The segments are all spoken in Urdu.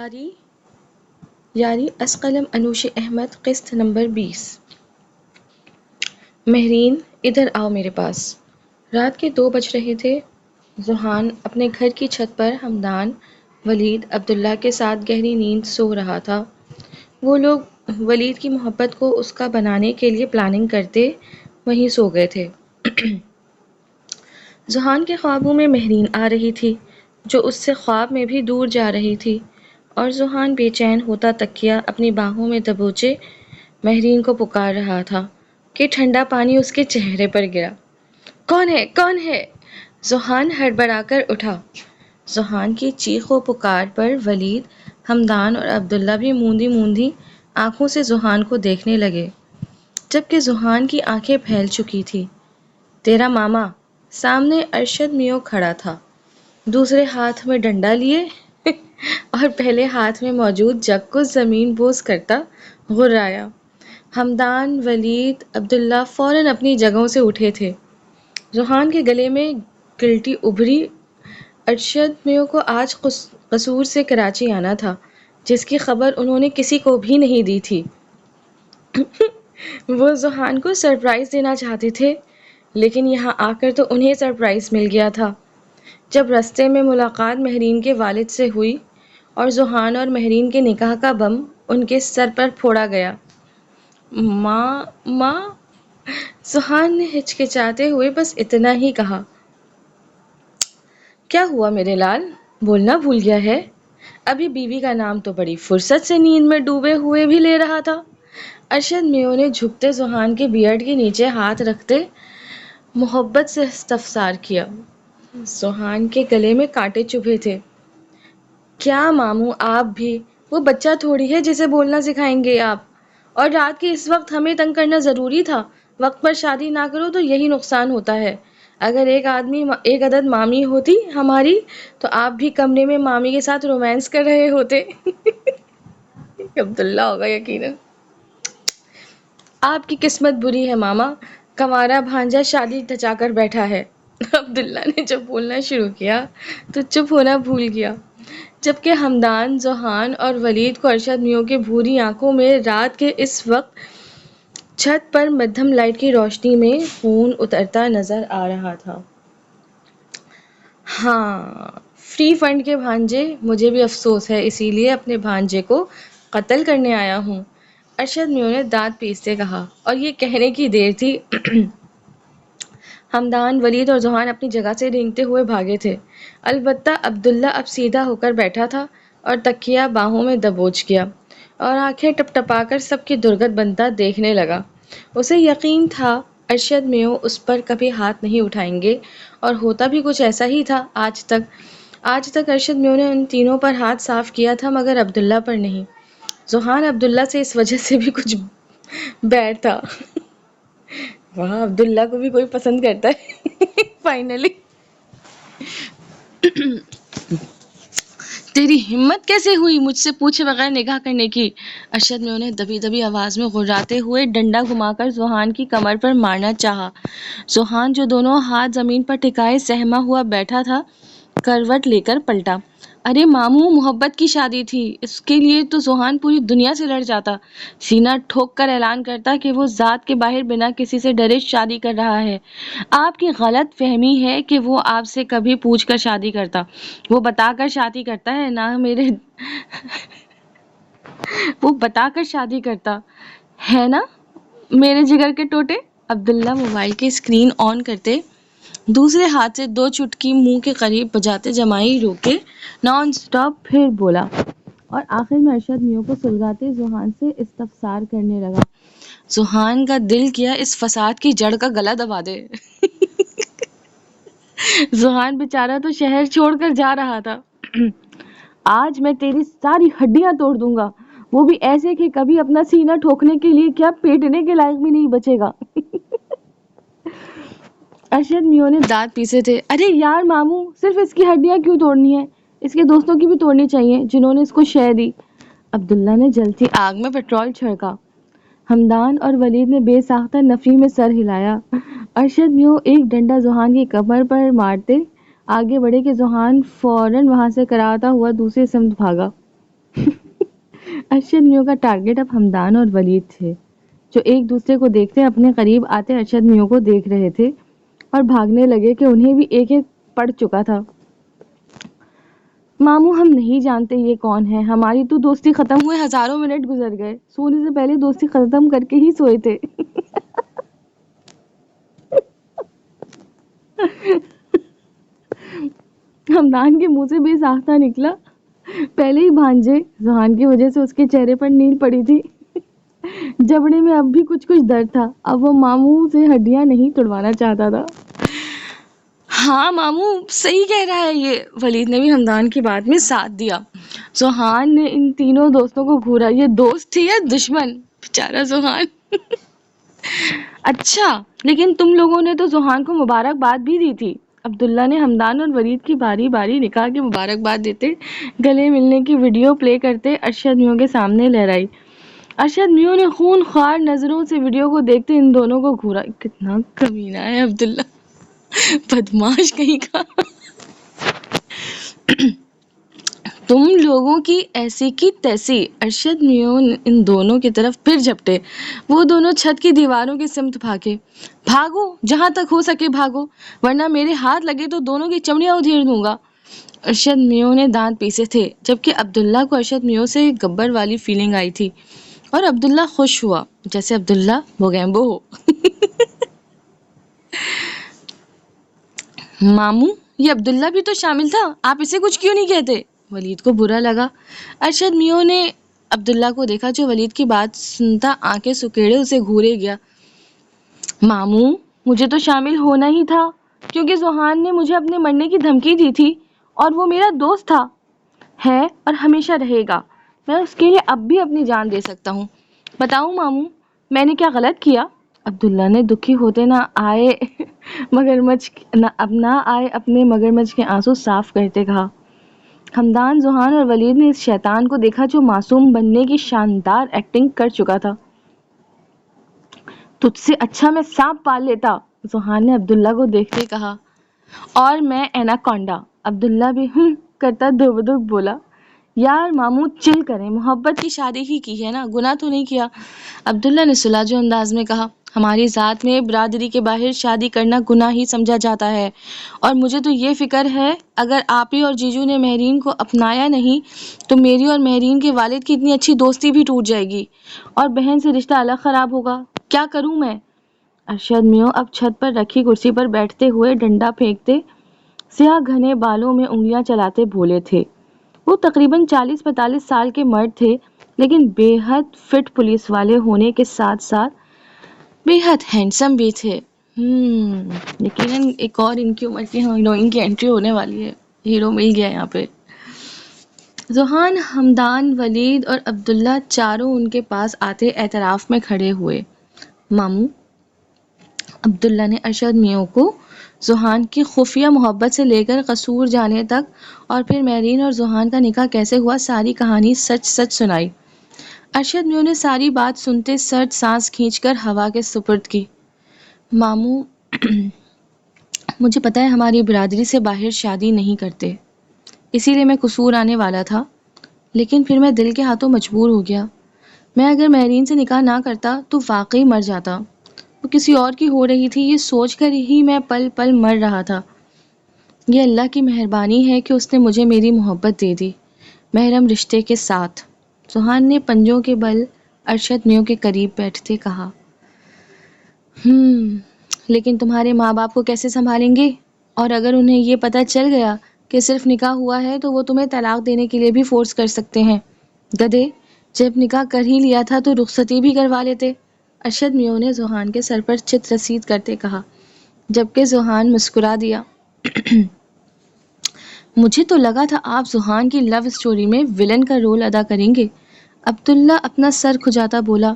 یاری اسقلم انوش احمد قسط نمبر 20۔ مہرین ادھر آؤ میرے پاس۔ رات کے 2 بج رہے تھے۔ ذوحان اپنے گھر کی چھت پر ہمدان، ولید، عبداللہ کے ساتھ گہری نیند سو رہا تھا۔ وہ لوگ ولید کی محبت کو اس کا بنانے کے لیے پلاننگ کرتے وہیں سو گئے تھے۔ ذوحان کے خوابوں میں مہرین آ رہی تھی جو اس سے خواب میں بھی دور جا رہی تھی، اور ذوحان بے چین ہوتا تکیہ اپنی باہوں میں دبوچے مہرین کو پکار رہا تھا کہ ٹھنڈا پانی اس کے چہرے پر گرا۔ کون ہے؟ کون ہے؟ ذوحان ہڑبڑا کر اٹھا۔ ذوحان کی چیخ و پکار پر ولید، ہمدان اور عبداللہ بھی موندی موندی آنکھوں سے ذوحان کو دیکھنے لگے، جبکہ ذوحان کی آنکھیں پھیل چکی تھی۔ تیرا ماما! سامنے ارشد میوں کھڑا تھا، دوسرے ہاتھ میں ڈنڈا لیے اور پہلے ہاتھ میں موجود جگ کو زمین بوس کرتا غرایا۔ ہمدان، ولید، عبداللہ فوراً اپنی جگہوں سے اٹھے تھے۔ ذوحان کے گلے میں گلٹی ابھری۔ ارشد میوں کو آج قصور سے کراچی آنا تھا، جس کی خبر انہوں نے کسی کو بھی نہیں دی تھی۔ وہ ذوحان کو سرپرائز دینا چاہتے تھے، لیکن یہاں آ کر تو انہیں سرپرائز مل گیا تھا۔ جب رستے میں ملاقات مہرین کے والد سے ہوئی اور ذوحان اور مہرین کے نکاح کا بم ان کے سر پر پھوڑا گیا۔ ماں ذوحان نے ہچکچاتے ہوئے بس اتنا ہی کہا۔ کیا ہوا میرے لال؟ بولنا بھول گیا ہے؟ ابھی بیوی کا نام تو بڑی فرصت سے نیند میں ڈوبے ہوئے بھی لے رہا تھا۔ ارشد میوں نے جھکتے ذوحان کے بیئرڈ کے نیچے ہاتھ رکھتے محبت سے استفسار کیا۔ ذوحان کے گلے میں کانٹے چبھے تھے۔ کیا ماموں آپ بھی؟ وہ بچہ تھوڑی ہے جسے بولنا سکھائیں گے آپ، اور رات کے اس وقت ہمیں تنگ کرنا ضروری تھا؟ وقت پر شادی نہ کرو تو یہی نقصان ہوتا ہے۔ اگر ایک عدد مامی ہوتی ہماری تو آپ بھی کمرے میں مامی کے ساتھ رومانس کر رہے ہوتے۔ عبداللہ ہوگا یقیناً۔ آپ کی قسمت بری ہے ماما، کنوارا بھانجا شادی ٹچا کر بیٹھا ہے۔ عبداللہ نے جب بولنا شروع کیا تو چپ ہونا بھول گیا، جبکہ ہمدان، ذوحان اور ولید کو ارشد میوں کے بھوری آنکھوں میں رات کے اس وقت چھت پر مدھم لائٹ کی روشنی میں خون اترتا نظر آ رہا تھا۔ ہاں، فری فنڈ کے بھانجے، مجھے بھی افسوس ہے، اسی لیے اپنے بھانجے کو قتل کرنے آیا ہوں، ارشد میوں نے دانت پیستے کہا۔ اور یہ کہنے کی دیر تھی۔ ہمدان، ولید اور ذوحان اپنی جگہ سے رینگتے ہوئے بھاگے تھے، البتہ عبداللہ اب سیدھا ہو کر بیٹھا تھا اور تکیہ باہوں میں دبوچ گیا اور آنکھیں ٹپ ٹپا کر سب کی درگت بنتا دیکھنے لگا۔ اسے یقین تھا ارشد میوں اس پر کبھی ہاتھ نہیں اٹھائیں گے، اور ہوتا بھی کچھ ایسا ہی تھا۔ آج تک ارشد میوں نے ان تینوں پر ہاتھ صاف کیا تھا، مگر عبداللہ پر نہیں۔ ذوحان عبداللہ سے اس وجہ سے بھی کچھ بیر تھا۔ وہاں عبداللہ کو بھی کوئی پسند کرتا ہے۔ فائنلی تیری ہمت کیسے ہوئی مجھ سے پوچھے بغیر نکاح کرنے کی؟ ارشد میوں نے دبی دبی آواز میں غراتے ہوئے ڈنڈا گھما کر ذوحان کی کمر پر مارنا چاہا۔ ذوحان، جو دونوں ہاتھ زمین پر ٹکائے سہما ہوا بیٹھا تھا، کروٹ لے کر پلٹا۔ ارے ماموں، محبت کی شادی تھی، اس کے لیے تو ذوحان پوری دنیا سے لڑ جاتا، سینہ ٹھوک کر اعلان کرتا کہ وہ ذات کے باہر بنا کسی سے ڈرے شادی کر رہا ہے۔ آپ کی غلط فہمی ہے کہ وہ آپ سے کبھی پوچھ کر شادی کرتا، وہ بتا کر شادی کرتا ہے نا وہ بتا کر شادی کرتا ہے نا میرے جگر کے ٹوٹے۔ عبداللہ موبائل کی اسکرین آن کرتے دوسرے ہاتھ سے 2 چٹکی منہ کے قریب بجاتے جمائی روکے نان سٹاپ پھر بولا، اور آخر میں ارشد میوں کو سلگاتے ذوحان سے استفسار کرنے لگا۔ ذوحان کا دل کیا اس فساد کی جڑ کا گلا دبا دے۔ ذوحان بیچارہ تو شہر چھوڑ کر جا رہا تھا۔ آج میں تیری ساری ہڈیاں توڑ دوں گا، وہ بھی ایسے کہ کبھی اپنا سینہ ٹھوکنے کے لیے کیا پیٹنے کے لائق بھی نہیں بچے گا۔ ارشد میوں نے دانت پیسے تھے۔ ارے یار ماموں، صرف اس کی ہڈیاں کیوں توڑنی ہیں؟ اس کے دوستوں کی بھی توڑنی چاہیے جنہوں نے اس کو شے دی۔ عبداللہ نے جلتی آگ میں پیٹرول چھڑکا۔ ہمدان اور ولید نے بے ساختہ نفی میں سر ہلایا۔ ارشد میوں ایک ڈنڈا ذوحان کی کمر پر مارتے آگے بڑھے کہ ذوحان فوراً وہاں سے کراتا ہوا دوسری سمت بھاگا۔ ارشد میو کا ٹارگٹ اب ہمدان اور ولید تھے، جو ایک دوسرے کو دیکھتے اپنے قریب آتے ارشد میو کو دیکھ رہے تھے اور بھاگنے لگے کہ انہیں بھی ایک ایک پڑ چکا تھا۔ ماموں ہم نہیں جانتے یہ کون ہے، ہماری تو دوستی ختم ہوئے ہزاروں منٹ گزر گئے، سونے سے پہلے دوستی ختم کر کے ہی سوئے تھے۔ ہمدان کے منہ سے بے ساختہ نکلا، پہلے ہی بھانجے ذوحان کی وجہ سے اس کے چہرے پر نیل پڑی تھی، جبڑے میں اب بھی کچھ درد تھا، اب وہ ماموں سے ہڈیاں نہیں توڑوانا چاہتا تھا۔ ہاں ماموں صحیح کہہ رہا ہے یہ، ولید نے بھی ہمدان کی بات میں ساتھ دیا۔ ذوحان نے ان تینوں دوستوں کو گھورا، یہ دوست تھی یا دشمن؟ بیچارہ ذوحان۔ اچھا لیکن تم لوگوں نے تو ذوحان کو مبارکباد بھی دی تھی۔ عبداللہ نے ہمدان اور ولید کی باری باری نکاح کی مبارکباد دیتے گلے ملنے کی ویڈیو پلے کرتے ارشد میو کے سامنے لہرائی۔ ارشد میو نے خون خوار نظروں سے ویڈیو کو دیکھتے ان دونوں کو گھورا۔ کتنا کمینہ ہے عبداللہ، بدماش کہیں کا۔ تم لوگوں کی ایسی کی تیسی۔ ارشد میو ان دونوں کی طرف پھر جھپٹے، وہ دونوں چھت کی دیواروں کی سمت بھاگے۔ بھاگو جہاں تک ہو سکے بھاگو، ورنہ میرے ہاتھ لگے تو دونوں کی چمڑیاں ادھیڑ دوں گا۔ ارشد میو نے دانت پیسے تھے، جبکہ عبداللہ کو ارشد میو سے گبر والی فیلنگ آئی تھی، اور عبداللہ خوش ہوا جیسے عبداللہ موگیمبو ہو۔ ماموں یہ عبداللہ بھی تو شامل تھا، آپ اسے کچھ کیوں نہیں کہتے؟ ولید کو برا لگا۔ ارشد میو نے عبداللہ کو دیکھا جو ولید کی بات سنتا آنکھیں سکیڑے اسے گھورے گیا۔ ماموں مجھے تو شامل ہونا ہی تھا، کیونکہ ذوحان نے مجھے اپنے مرنے کی دھمکی دی تھی اور وہ میرا دوست تھا، ہے اور ہمیشہ رہے گا۔ میں اس کے لیے اب بھی اپنی جان دے سکتا ہوں۔ بتاؤں ماموں میں نے کیا غلط کیا؟ عبداللہ نے دکھی ہوتے نہ آئے اپنے مگرمچھ کے آنسو صاف کرتے کہا۔ ہمدان، ذوحان اور ولید نے اس شیطان کو دیکھا جو معصوم بننے کی شاندار ایکٹنگ کر چکا تھا۔ تجھ سے اچھا میں سانپ پال لیتا، ذوحان نے عبداللہ کو دیکھتے کہا۔ اور میں ایناکونڈا، عبداللہ بھی کرتا دھوک دھوک بولا۔ یار ماموں چل کریں، محبت کی شادی ہی کی ہے نا، گناہ تو نہیں کیا۔ عبداللہ نے سلاجو انداز میں کہا، ہماری ذات میں برادری کے باہر شادی کرنا گناہ ہی سمجھا جاتا ہے، اور مجھے تو یہ فکر ہے اگر آپی اور جیجو نے مہرین کو اپنایا نہیں تو میری اور مہرین کے والد کی اتنی اچھی دوستی بھی ٹوٹ جائے گی اور بہن سے رشتہ الگ خراب ہوگا۔ کیا کروں میں؟ ارشد میو اب چھت پر رکھی کرسی پر بیٹھتے ہوئے ڈنڈا پھینکتے سیاہ گھنے بالوں میں انگلیاں چلاتے بولے تھے۔ وہ تقریباً 40-45 سال کے مرد تھے، لیکن بے حد فٹ پولیس والے ہونے کے ساتھ ساتھ بے حد ہینڈسم بھی تھے۔ یقیناً ایک اور ان کی عمر کی ہیروئن کی انٹری ہونے والی ہے، ہیرو مل گیا یہاں پہ۔ ذوحان، ہمدان، ولید اور عبداللہ چاروں ان کے پاس آتے اعتراف میں کھڑے ہوئے۔ ماموں، عبداللہ نے ارشد میو کو ذوحان کی خفیہ محبت سے لے کر قصور جانے تک اور پھر مہرین اور ذوحان کا نکاح کیسے ہوا ساری کہانی سچ سچ سنائی۔ ارشد میو نے ساری بات سنتے سرد سانس کھینچ کر ہوا کے سپرد کی۔ ماموں مجھے پتہ ہے ہماری برادری سے باہر شادی نہیں کرتے، اسی لیے میں قصور آنے والا تھا، لیکن پھر میں دل کے ہاتھوں مجبور ہو گیا۔ میں اگر مہرین سے نکاح نہ کرتا تو واقعی مر جاتا، وہ کسی اور کی ہو رہی تھی، یہ سوچ کر ہی میں پل پل مر رہا تھا۔ یہ اللہ کی مہربانی ہے کہ اس نے مجھے میری محبت دے دی، محرم رشتے کے ساتھ۔ ذوحان نے پنجوں کے بل ارشد میو کے قریب بیٹھتے کہا۔ لیکن تمہارے ماں باپ کو کیسے سنبھالیں گے؟ اور اگر انہیں یہ پتہ چل گیا کہ صرف نکاح ہوا ہے تو وہ تمہیں طلاق دینے کے لیے بھی فورس کر سکتے ہیں۔ گدھے، جب نکاح کر ہی لیا تھا تو رخصتی بھی کروا لیتے، ارشد میو نے ذوحان کے سر پر چت رسید کرتے کہا، جبکہ ذوحان مسکرا دیا۔ مجھے تو لگا تھا آپ ذوحان کی لو اسٹوری میں ولن کا رول ادا کریں گے۔ عبداللہ اپنا سر کھجاتا بولا،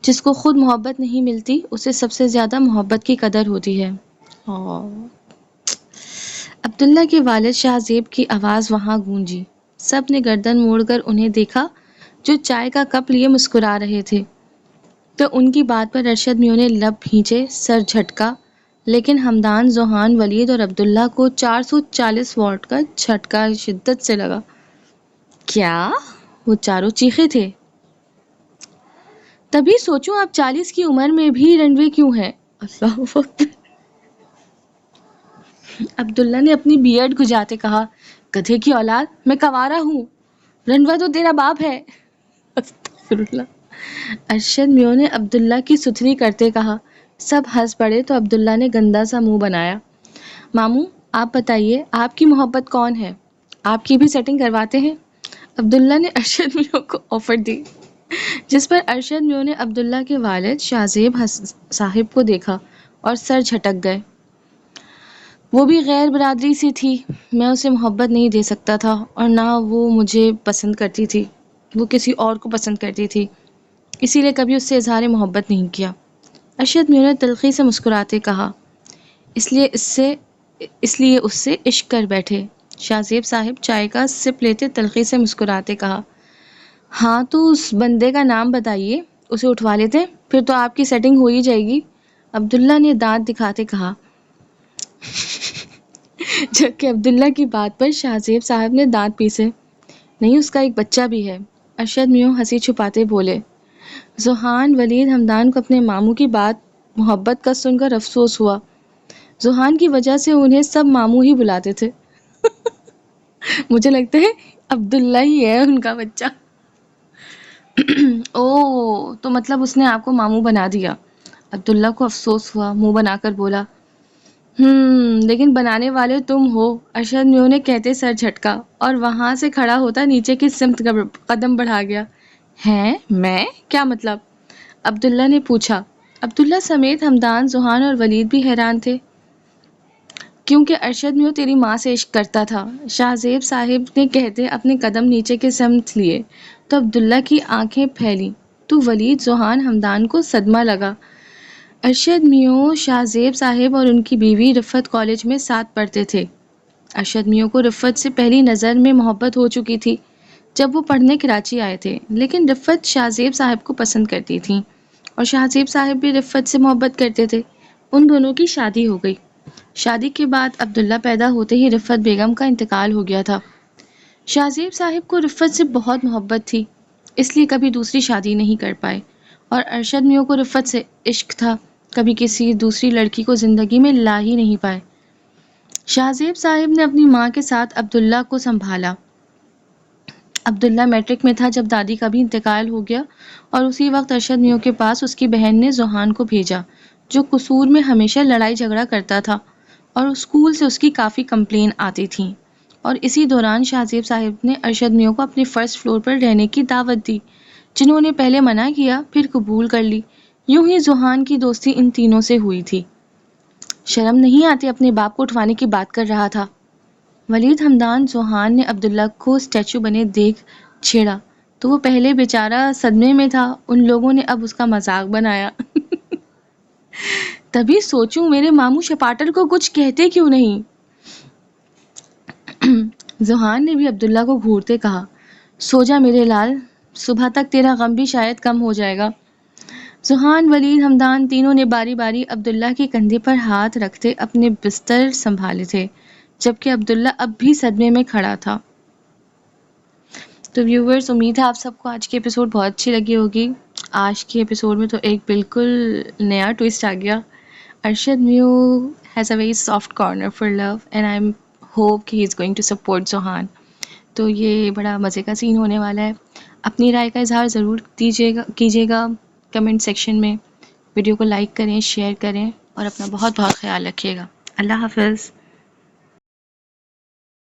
جس کو خود محبت نہیں ملتی اسے سب سے زیادہ محبت کی قدر ہوتی ہے۔ عبداللہ کے والد شاہ زیب کی آواز وہاں گونجی۔ سب نے گردن موڑ کر انہیں دیکھا جو چائے کا کپ لیے مسکرا رہے تھے، تو ان کی بات پر ارشد میو نے لب بھینچے، سر جھٹکا، لیکن ہمدان، ذوحان، ولید اور عبداللہ کو 440 واٹ کا جھٹکا شدت سے لگا۔ کیا؟ وہ چاروں چیخے تھے۔ تبھی سوچوں آپ 40 کی عمر میں بھی رنوے کیوں ہیں؟ اللہ اکبر۔ عبداللہ نے اپنی بیئرڈ گھجاتے کہا، گدھے کی اولاد، میں کنوارا ہوں، رنوا تو تیرا باپ ہے۔ استغفر اللہ۔ ارشد میوں نے عبداللہ کی ستھری کرتے کہا۔ سب ہنس پڑے تو عبداللہ نے گندا سا منہ بنایا۔ ماموں آپ بتائیے، آپ کی محبت کون ہے؟ آپ کی بھی سیٹنگ کرواتے ہیں؟ عبداللہ نے ارشد میوں کو آفر دی، جس پر ارشد میوں نے عبداللہ کے والد شاہ زیب صاحب کو دیکھا اور سر جھٹک گئے۔ وہ بھی غیر برادری سے تھی، میں اسے محبت نہیں دے سکتا تھا اور نہ وہ مجھے پسند کرتی تھی، وہ کسی اور کو پسند کرتی تھی، اسی لیے کبھی اس سے اظہار محبت نہیں کیا۔ ارشد میوں نے تلخی سے مسکراتے کہا، اس لیے اس سے عشق کر بیٹھے۔ شاہ زیب صاحب چائے کا سپ لیتے تلخی سے مسکراتے کہا، ہاں تو اس بندے کا نام بتائیے، اسے اٹھوا لیتے، پھر تو آپ کی سیٹنگ ہو ہی جائے گی۔ عبداللہ نے دانت دکھاتے کہا، جبکہ عبداللہ کی بات پر شاہ زیب صاحب نے دانت پیسے، نہیں اس کا ایک بچہ بھی ہے۔ ارشد میوں ہنسی چھپاتے بولے۔ ذوحان ولید ہمدان کو اپنے ماموں کی بات محبت کا سن کر افسوس ہوا۔ ذوحان کی وجہ سے انہیں سب ماموں ہی بلاتے تھے۔ مجھے لگتا ہے عبداللہ ہی ہے ان کا بچہ۔ او تو مطلب اس نے آپ کو ماموں بنا دیا؟ عبداللہ کو افسوس ہوا، منہ بنا کر بولا، لیکن بنانے والے تم ہو۔ ارشد میوں نے کہتے سر جھٹکا اور وہاں سے کھڑا ہوتا نیچے کی سمت قدم بڑھا گیا۔ ہیں میں؟ کیا مطلب؟ عبداللہ نے پوچھا۔ عبداللہ سمیت ہمدان، ذوحان اور ولید بھی حیران تھے، کیونکہ ارشد میوں تیری ماں سے عشق کرتا تھا، شاہ زیب صاحب نے کہتے اپنے قدم نیچے کے سمت لیے تو عبداللہ کی آنکھیں پھیلی تو ولید، ذوحان، ہمدان کو صدمہ لگا۔ ارشد میوں، شاہ زیب صاحب اور ان کی بیوی رفت کالج میں ساتھ پڑھتے تھے۔ ارشد میوں کو رفت سے پہلی نظر میں محبت ہو چکی تھی جب وہ پڑھنے کراچی آئے تھے، لیکن رفت شاہ زیب صاحب کو پسند کرتی تھیں اور شاہ زیب صاحب بھی رفت سے محبت کرتے تھے۔ ان دونوں کی شادی ہو گئی۔ شادی کے بعد عبداللہ پیدا ہوتے ہی رفت بیگم کا انتقال ہو گیا تھا۔ شاہ زیب صاحب کو رفت سے بہت محبت تھی، اس لیے کبھی دوسری شادی نہیں کر پائے، اور ارشد میوں کو رفت سے عشق تھا، کبھی کسی دوسری لڑکی کو زندگی میں لا ہی نہیں پائے۔ شاہ زیب صاحب نے اپنی ماں کے ساتھ عبداللہ کو سنبھالا۔ عبداللہ میٹرک میں تھا جب دادی کا بھی انتقال ہو گیا، اور اسی وقت ارشد میوں کے پاس اس کی بہن نے ذوحان کو بھیجا، جو قصور میں ہمیشہ لڑائی جھگڑا کرتا تھا اور اسکول سے اس کی کافی کمپلین آتی تھیں، اور اسی دوران شاہ زیب صاحب نے ارشد میوں کو اپنے فرسٹ فلور پر رہنے کی دعوت دی، جنہوں نے پہلے منع کیا پھر قبول کر لی۔ یوں ہی ذوحان کی دوستی ان تینوں سے ہوئی تھی۔ شرم نہیں آتی؟ اپنے باپ کو اٹھوانے کی بات کر رہا تھا۔ ولید ہمدان ذوحان نے عبداللہ کو اسٹیچو بنے دیکھ چھیڑا تو وہ پہلے بیچارہ صدمے میں تھا، ان لوگوں نے اب اس کا مذاق بنایا۔ تبھی سوچوں میرے ماموں شپاٹر کو کچھ کہتے کیوں نہیں؟ ذوحان نے بھی عبداللہ کو گھورتے کہا، سو جا میرے لال، صبح تک تیرا غم بھی شاید کم ہو جائے گا۔ ذوحان، ولید، ہمدان تینوں نے باری باری عبداللہ کے کندھے پر ہاتھ رکھتے اپنے بستر سنبھالے تھے، جبکہ عبداللہ اب بھی صدمے میں کھڑا تھا۔ تو ویورز، امید ہے آپ سب کو آج کی ایپیسوڈ بہت اچھی لگی ہوگی۔ آج کی ایپیسوڈ میں تو ایک بالکل نیا ٹویسٹ آ گیا۔ Arshad Meo has a very soft corner for لو اینڈ آئی ہوپ کہ he is going to support Zohan. تو یہ بڑا مزے کا سین ہونے والا ہے۔ اپنی رائے کا اظہار ضرور کیجیے گا کمنٹ سیکشن میں۔ ویڈیو کو لائک کریں، شیئر کریں اور اپنا بہت بہت خیال رکھیے گا۔ اللہ حافظ۔